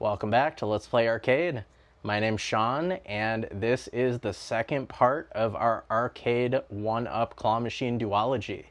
Welcome back to Let's Play Arcade. My name's Sean, and this is the second part of our arcade 1-up claw machine duology.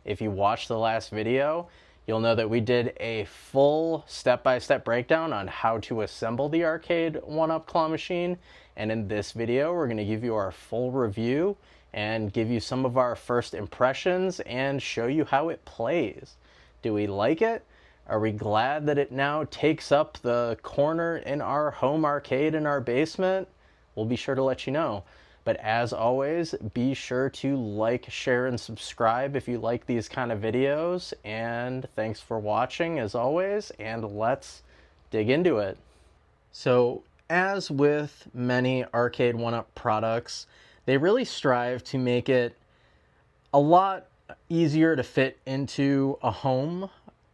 If you watched the last video, you'll know that we did a full step-by-step breakdown on how to assemble the arcade 1-up claw machine, and in this video we're going to give you our full review and give you some of our first impressions and show you how it plays. Do we like it? Are we glad that it now takes up the corner in our home arcade in our basement? We'll be sure to let you know. But as always, be sure to like, share, and subscribe if you like these kind of videos. And thanks for watching as always, and let's dig into it. So as with many arcade 1-up products, they really strive to make it a lot easier to fit into a home.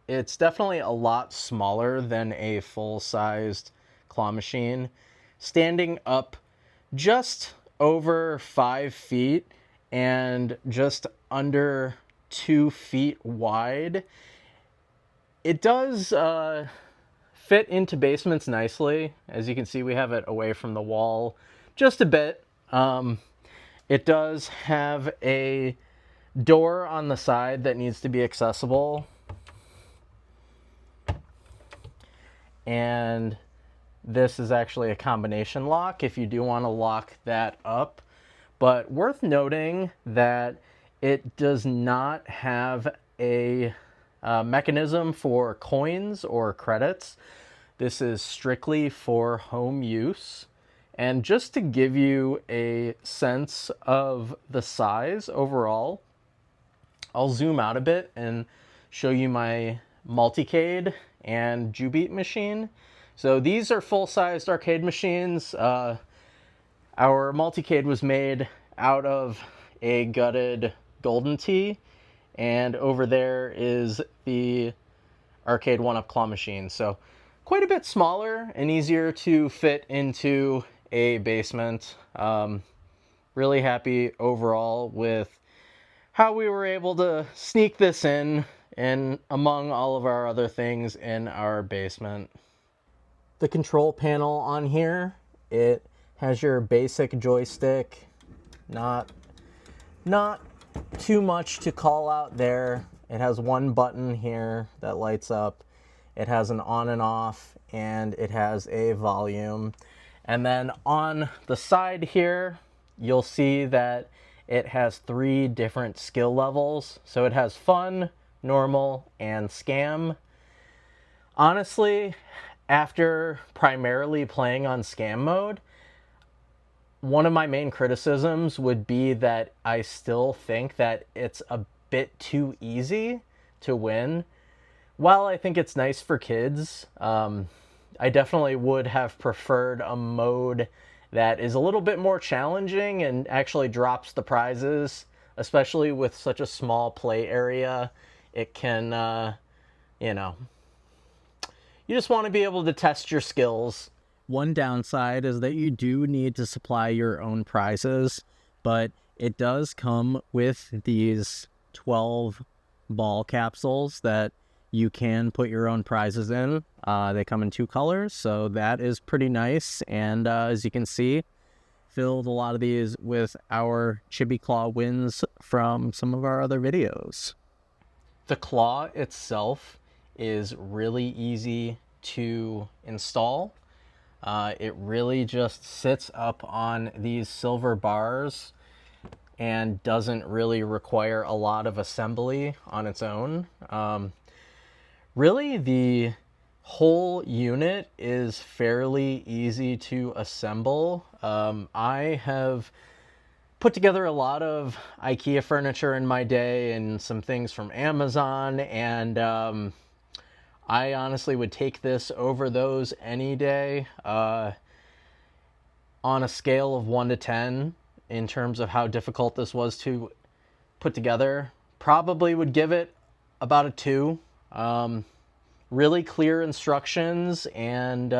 It's definitely a lot smaller than a full-sized claw machine. Standing up just over 5 feet and just under 2 feet wide, it does fit into basements nicely. As you can see, we have it away from the wall just a bit. It does have a door on the side that needs to be accessible. And this is actually a combination lock if you do want to lock that up. But worth noting that it does not have a mechanism for coins or credits. This is strictly for home use. And just to give you a sense of the size overall, I'll zoom out a bit and show you my multicade and Jubeat machine. So these are full-sized arcade machines. Our multicade was made out of a gutted Golden Tee, and over there is the arcade 1-up claw machine. So quite a bit smaller and easier to fit into a basement. Really happy overall with how we were able to sneak this in and among all of our other things in our basement. The control panel on here, it has your basic joystick, not too much to call out there. It has one button here that lights up. It has an on and off, and it has a volume. And then on the side here, you'll see that it has 3 different skill levels. So it has fun, normal, and scam. Honestly, after primarily playing on scam mode, one of my main criticisms would be that I still think that it's a bit too easy to win. While I think it's nice for kids, I definitely would have preferred a mode that is a little bit more challenging and actually drops the prizes, especially with such a small play area. It can, you just want to be able to test your skills. One downside is that you do need to supply your own prizes, but it does come with these 12 ball capsules that you can put your own prizes in. They come in 2 colors, so that is pretty nice. And as you can see, filled a lot of these with our Chibi Claw wins from some of our other videos. The claw itself is really easy to install. It really just sits up on these silver bars and doesn't really require a lot of assembly on its own. Really, the whole unit is fairly easy to assemble. I have put together a lot of IKEA furniture in my day and some things from Amazon, and I honestly would take this over those any day. On a scale of 1 to 10, in terms of how difficult this was to put together, probably would give it about a 2. Really clear instructions, and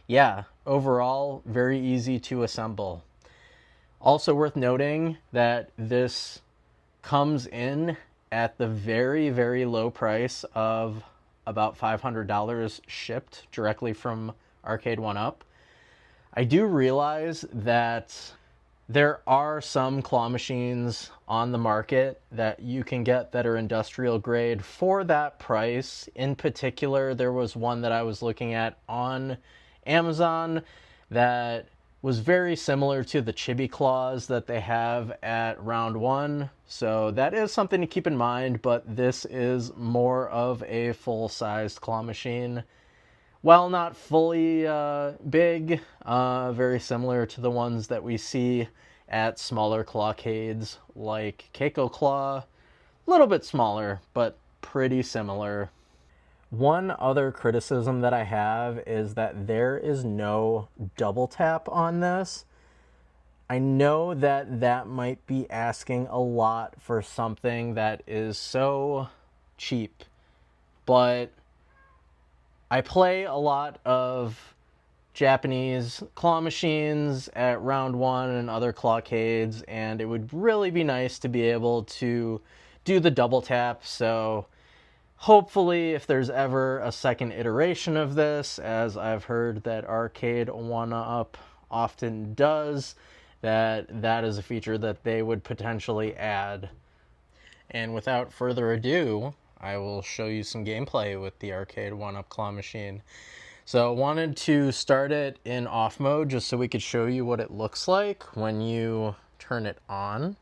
yeah, overall very easy to assemble. Also worth noting that this comes in at the very, very low price of about $500 shipped directly from Arcade1Up. I do realize that there are some claw machines on the market that you can get that are industrial grade for that price. In particular, there was one that I was looking at on Amazon that was very similar to the chibi claws that they have at Round 1. So that is something to keep in mind, but this is more of a full-sized claw machine. While not fully big, very similar to the ones that we see at smaller clawcades like Keiko Claw. A little bit smaller, but pretty similar. One other criticism that I have is that there is no double tap on this. I know that that might be asking a lot for something that is so cheap, but I play a lot of Japanese claw machines at Round 1 and other clawcades, and it would really be nice to be able to do the double tap. So hopefully, if there's ever a second iteration of this, as I've heard that Arcade1Up often does, that is a feature that they would potentially add. And without further ado, I will show you some gameplay with the Arcade1Up claw machine. So I wanted to start it in off mode just so we could show you what it looks like when you turn it on.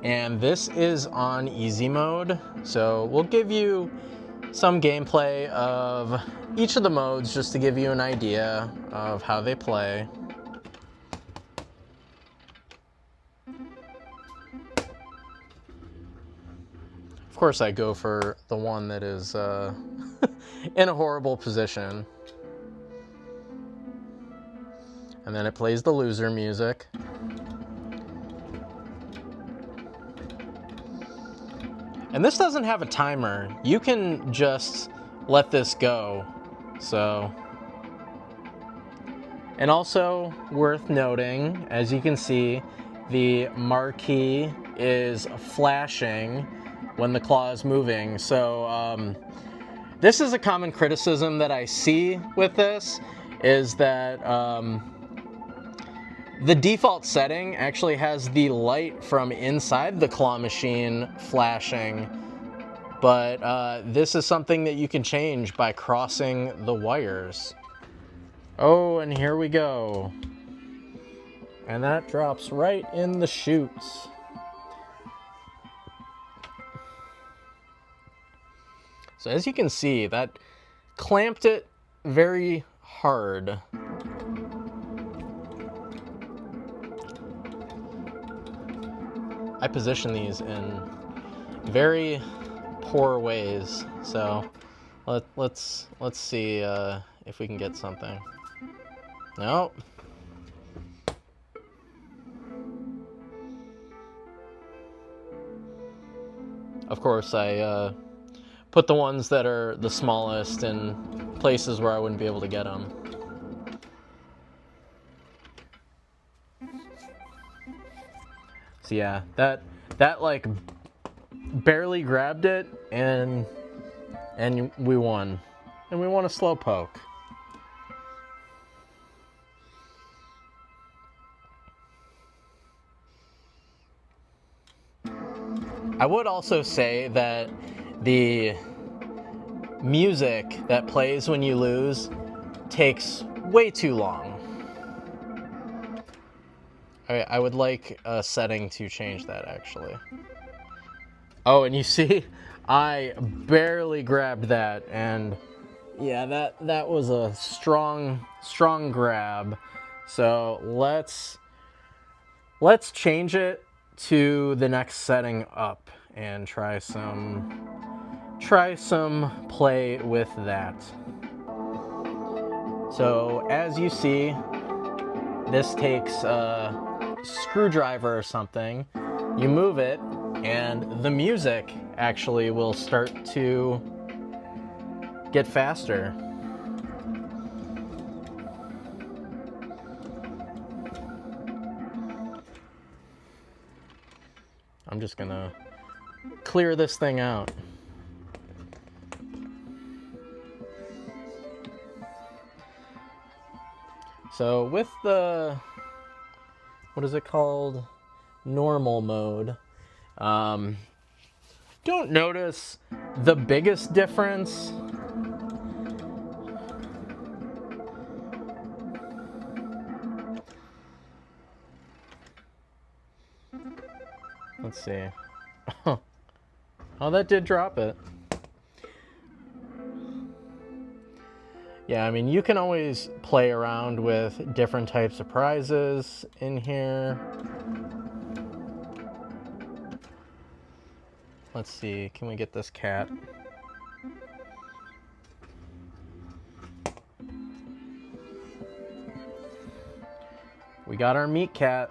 And this is on easy mode, so we'll give you some gameplay of each of the modes just to give you an idea of how they play. Of course, I go for the one that is in a horrible position. And then it plays the loser music. And this doesn't have a timer. You can just let this go. So, and also worth noting, as you can see, the marquee is flashing when the claw is moving. So this is a common criticism that I see with this, is that the default setting actually has the light from inside the claw machine flashing, but this is something that you can change by crossing the wires. Oh, and here we go. And that drops right in the chutes. So as you can see, that clamped it very hard. I position these in very poor ways, so let's see if we can get something. Nope. Of course, I put the ones that are the smallest in places where I wouldn't be able to get them. So yeah, that like barely grabbed it, and we won. And we won a slow poke. I would also say that the music that plays when you lose takes way too long. I would like a setting to change that, actually. Oh, and you see, I barely grabbed that, and yeah, that was a strong grab. So let's change it to the next setting up and try some play with that. So as you see, this takes a screwdriver or something. You move it, and the music actually will start to get faster. I'm just gonna clear this thing out. So with the, what is it called? Normal mode. Don't notice the biggest difference. Let's see. Oh, that did drop it. Yeah, I mean, you can always play around with different types of prizes in here. Let's see, can we get this cat? We got our meat cat.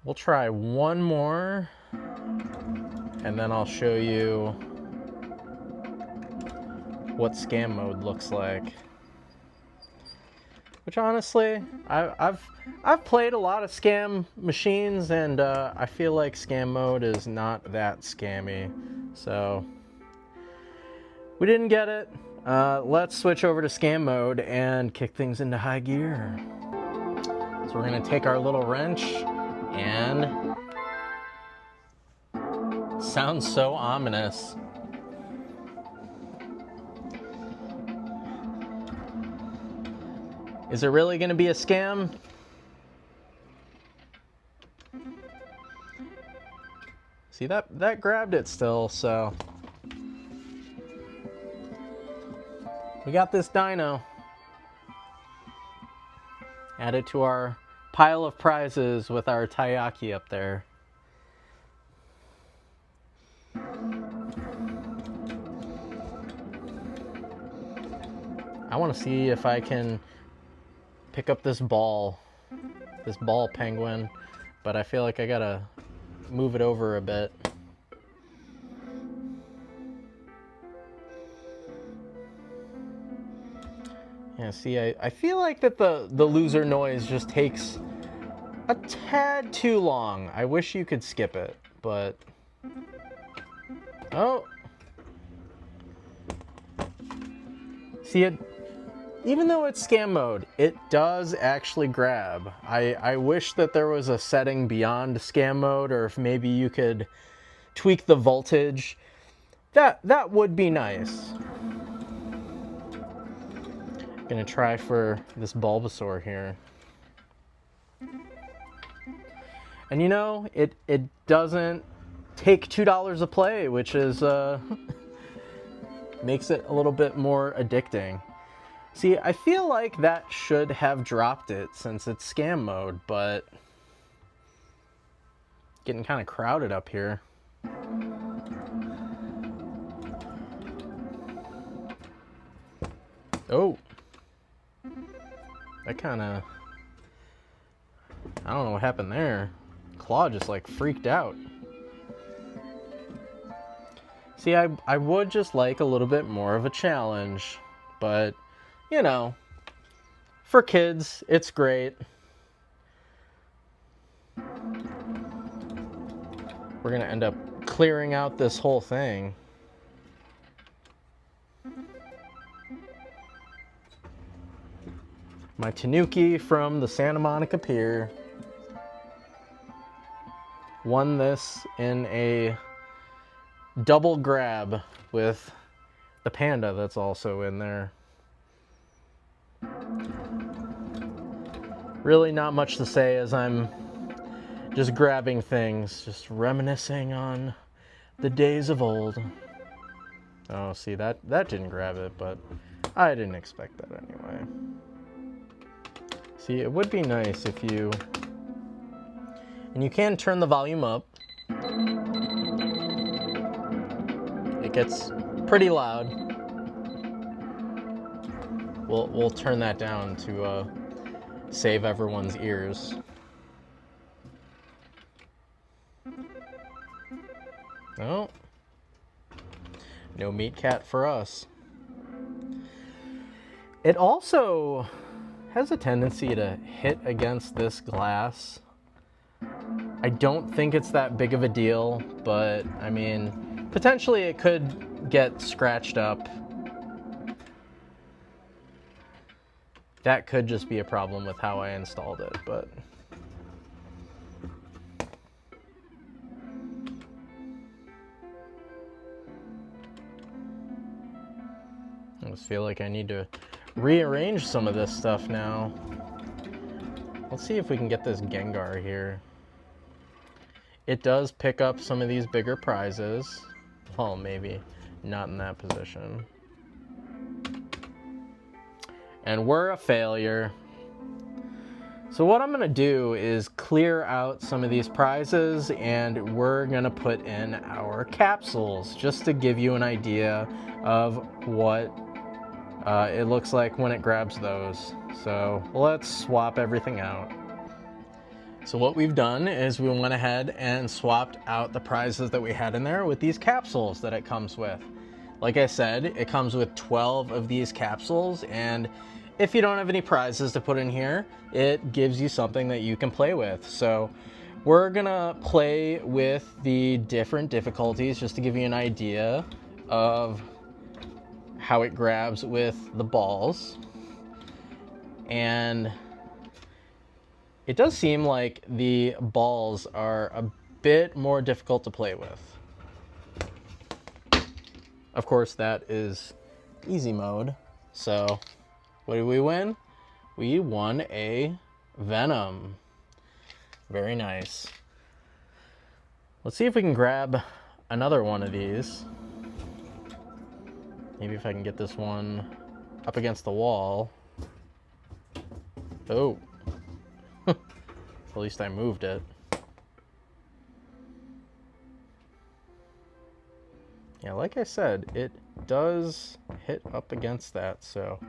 We'll try one more, and then I'll show you what scam mode looks like. Which honestly, I've played a lot of scam machines, and I feel like scam mode is not that scammy. So we didn't get it. Let's switch over to scam mode and kick things into high gear. So we're gonna take our little wrench and sounds so ominous. Is it really going to be a scam? See, that grabbed it still, so we got this dino. Add it to our pile of prizes with our taiyaki up there. I want to see if I can pick up this ball penguin, but I feel like I gotta move it over a bit. Yeah, see, I feel like that the loser noise just takes a tad too long. I wish you could skip it, but... Oh! See, even though it's scam mode, it does actually grab. I wish that there was a setting beyond scam mode, or if maybe you could tweak the voltage. That would be nice. Gonna try for this Bulbasaur here. And you know, it doesn't take $2 a play, which is makes it a little bit more addicting. See, I feel like that should have dropped it since it's scam mode, but getting kind of crowded up here. Oh, that kind of, I don't know what happened there. Claw just like freaked out. See, I would just like a little bit more of a challenge, but you know, for kids, it's great. We're gonna end up clearing out this whole thing. My Tanuki from the Santa Monica Pier won this in a double grab with the panda that's also in there. Really not much to say as I'm just grabbing things, just reminiscing on the days of old. Oh, see, that didn't grab it, but I didn't expect that anyway. See, it would be nice if you... And you can turn the volume up. It gets pretty loud. We'll turn that down to save everyone's ears. Oh. No meat cat for us. It also has a tendency to hit against this glass. I don't think it's that big of a deal, but I mean, potentially it could get scratched up. That could just be a problem with how I installed it, but I just feel like I need to rearrange some of this stuff now. Let's see if we can get this Gengar here. It does pick up some of these bigger prizes. Well, maybe not in that position. And we're a failure. So what I'm gonna do is clear out some of these prizes, and we're gonna put in our capsules just to give you an idea of what it looks like when it grabs those. So let's swap everything out. So what we've done is we went ahead and swapped out the prizes that we had in there with these capsules that it comes with. Like I said, it comes with 12 of these capsules, and if you don't have any prizes to put in here, it gives you something that you can play with. So we're gonna play with the different difficulties just to give you an idea of how it grabs with the balls. And it does seem like the balls are a bit more difficult to play with. Of course, that is easy mode. So what did we win? We won a Venom. Very nice. Let's see if we can grab another one of these. Maybe if I can get this one up against the wall. Oh. At least I moved it. Yeah, like I said, it does hit up against that, so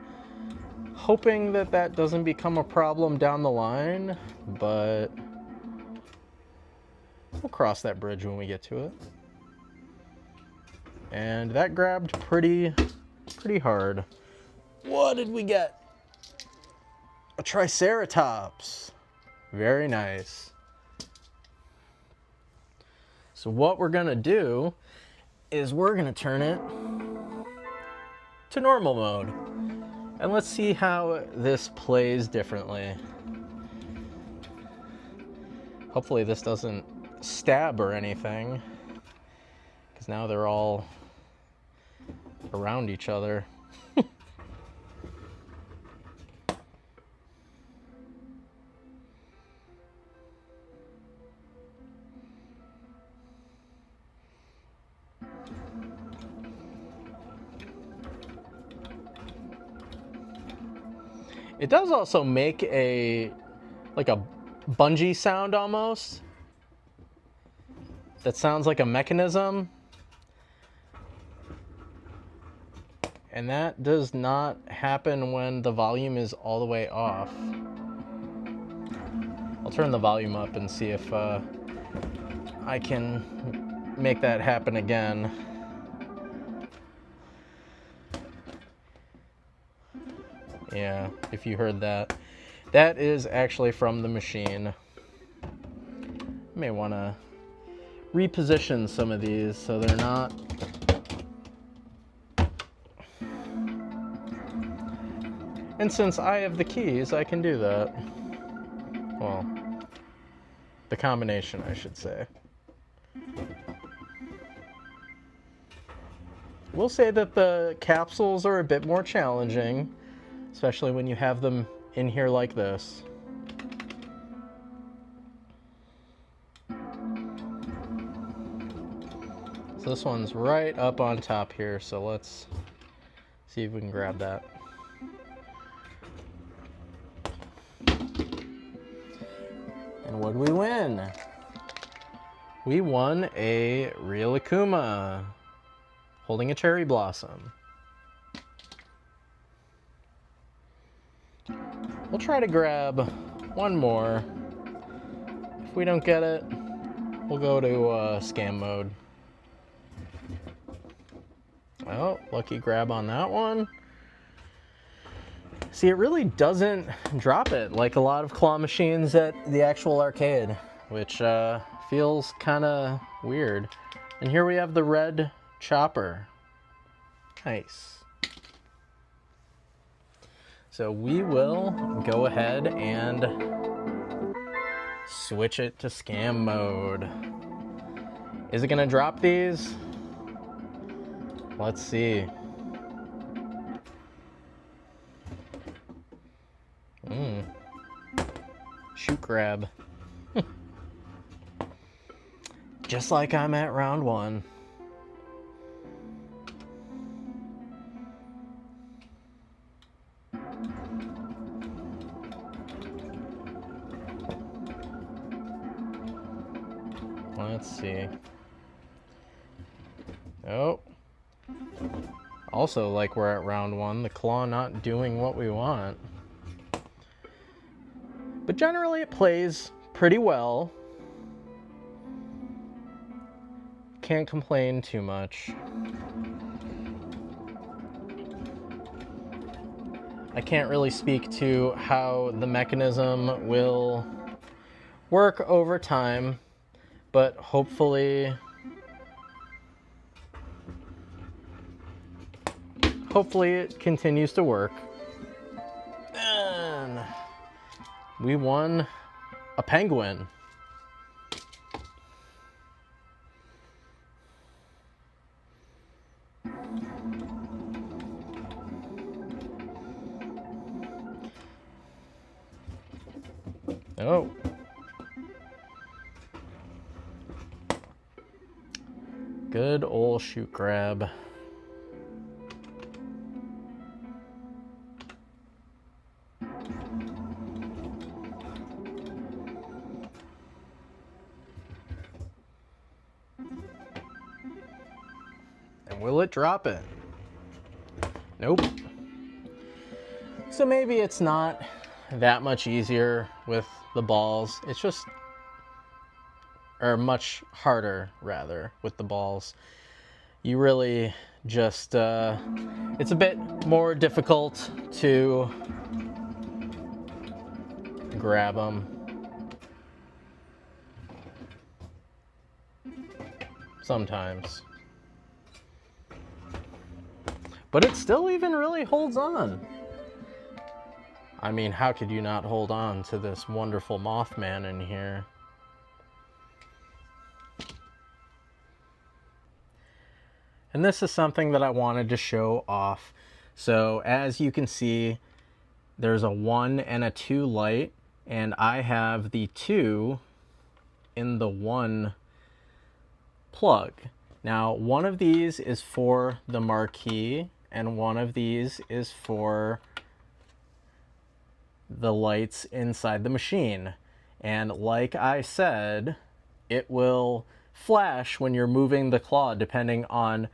hoping that that doesn't become a problem down the line, but we'll cross that bridge when we get to it. And that grabbed pretty hard. What did we get? A Triceratops. Very nice. So what we're gonna do is we're gonna turn it to normal mode. And let's see how this plays differently. Hopefully this doesn't stab or anything, because now they're all around each other. It does also make like a bungee sound almost. That sounds like a mechanism. And that does not happen when the volume is all the way off. I'll turn the volume up and see if I can make that happen again. Yeah, if you heard that. That is actually from the machine. May want to reposition some of these so they're not and since I have the keys, I can do that. Well, the combination, I should say. We'll say that the capsules are a bit more challenging, especially when you have them in here like this. So this one's right up on top here, so let's see if we can grab that. And what did we win? We won a real Akuma holding a cherry blossom. We'll try to grab one more. If we don't get it, we'll go to scam mode. Oh, lucky grab on that one. See, it really doesn't drop it like a lot of claw machines at the actual arcade, which feels kind of weird. And here we have the red chopper. Nice. So we will go ahead and switch it to scam mode. Is it gonna drop these? Let's see. Shoot grab. Just like I'm at round 1. Let's see. Oh. Also, like we're at round 1, the claw not doing what we want. But generally it plays pretty well. Can't complain too much. I can't really speak to how the mechanism will work over time, but hopefully it continues to work. And we won a penguin. Oh. Good old shoot grab. And will it drop it? Nope. So maybe it's not that much easier with the balls. It's just, or much harder rather with the balls. You really just, it's a bit more difficult to grab them. Sometimes. But it still even really holds on. I mean, how could you not hold on to this wonderful Mothman in here? And this is something that I wanted to show off. So as you can see, there's a 1 and a 2 light, and I have the 2 in the 1 plug. Now, one of these is for the marquee, and one of these is for the lights inside the machine. And like I said, it will flash when you're moving the claw depending on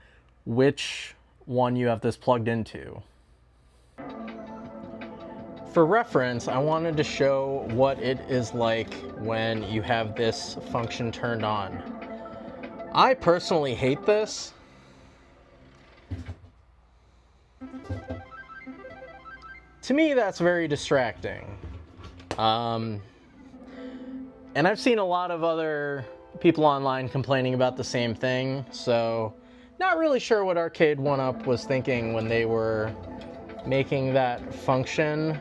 which one you have this plugged into. For reference, I wanted to show what it is like when you have this function turned on. I personally hate this. To me, that's very distracting. And I've seen a lot of other people online complaining about the same thing, so not really sure what Arcade 1UP was thinking when they were making that function.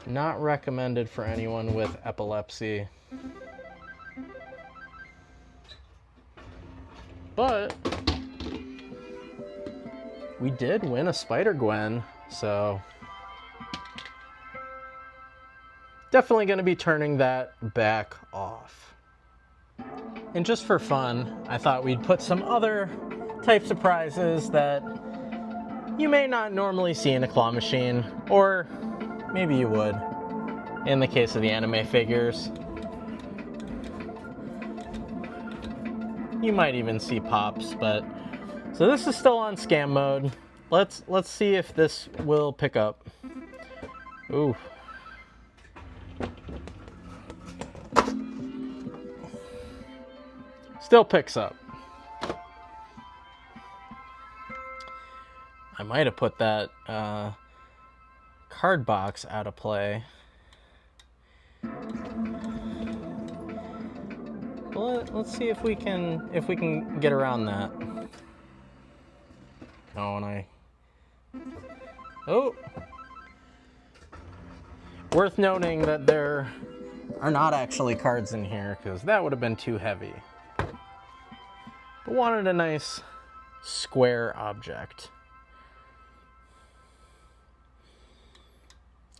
Not recommended for anyone with epilepsy. But we did win a Spider-Gwen, so definitely going to be turning that back off. And just for fun, I thought we'd put some other types of prizes that you may not normally see in a claw machine, or maybe you would, in the case of the anime figures. You might even see pops, but so this is still on scam mode. Let's see if this will pick up. Ooh. Still picks up. I might have put that card box out of play. Well, let's see if we can get around that. Oh, and oh, worth noting that there are not actually cards in here, because that would have been too heavy. But wanted a nice square object.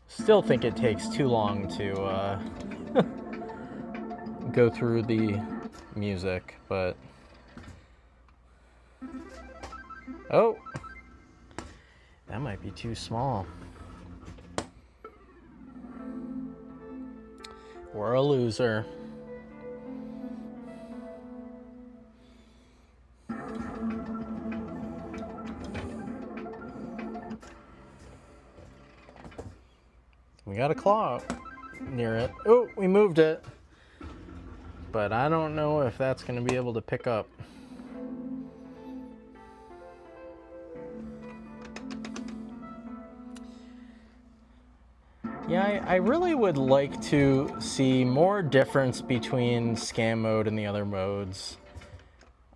Still think it takes too long to go through the music, but oh, that might be too small. We're a loser. We got a claw near it. Oh, we moved it. But I don't know if that's going to be able to pick up. Yeah, I really would like to see more difference between scam mode and the other modes.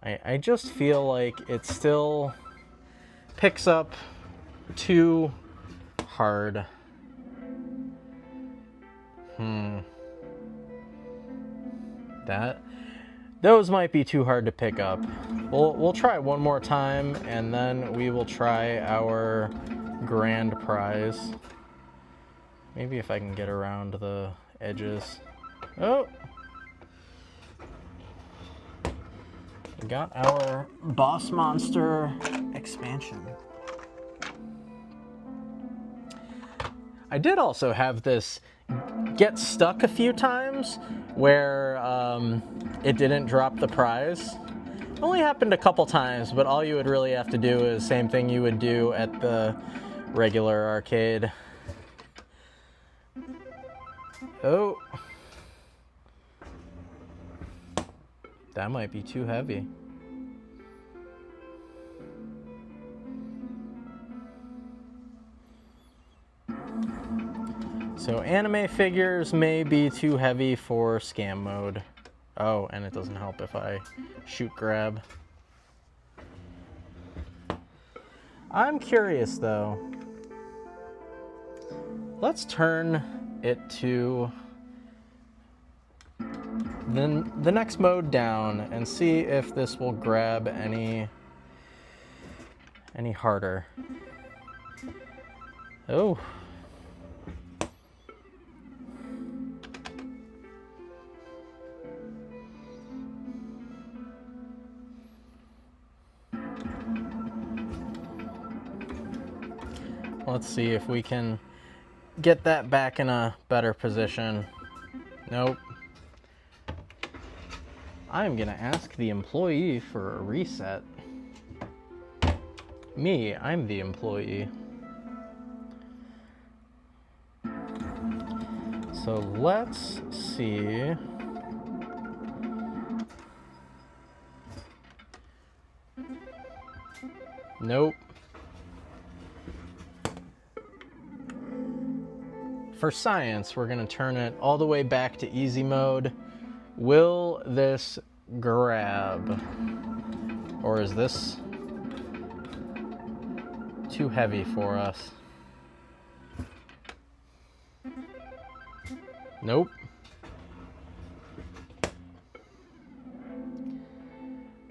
I just feel like it still picks up too hard. Those might be too hard to pick up. We'll try one more time, and then we will try our grand prize. Maybe if I can get around the edges. Oh! We got our boss monster expansion. I did also have this get stuck a few times where it didn't drop the prize. It only happened a couple times, but all you would really have to do is the same thing you would do at the regular arcade. Oh. That might be too heavy. So anime figures may be too heavy for scam mode. Oh, and it doesn't help if I shoot grab. I'm curious though. Let's turn it to the next mode down and see if this will grab any harder. Oh. Let's see if we can get that back in a better position. Nope. I'm gonna ask the employee for a reset. Me, I'm the employee. So let's see. Nope. For science, we're going to turn it all the way back to easy mode. Will this grab? Or is this too heavy for us? Nope.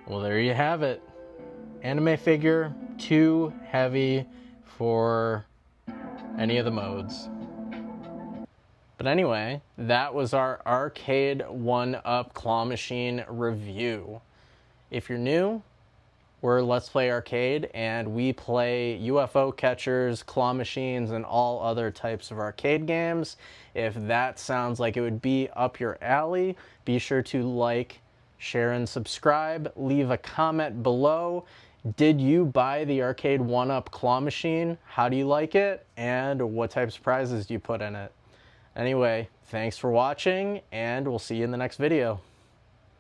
Well, there you have it. Anime figure, too heavy for any of the modes. But anyway, that was our Arcade 1-Up Claw Machine review. If you're new, we're Let's Play Arcade, and we play UFO catchers, claw machines, and all other types of arcade games. If that sounds like it would be up your alley, be sure to like, share, and subscribe. Leave a comment below. Did you buy the Arcade 1-Up Claw Machine? How do you like it? And what types of prizes do you put in it? Anyway, thanks for watching, and we'll see you in the next video.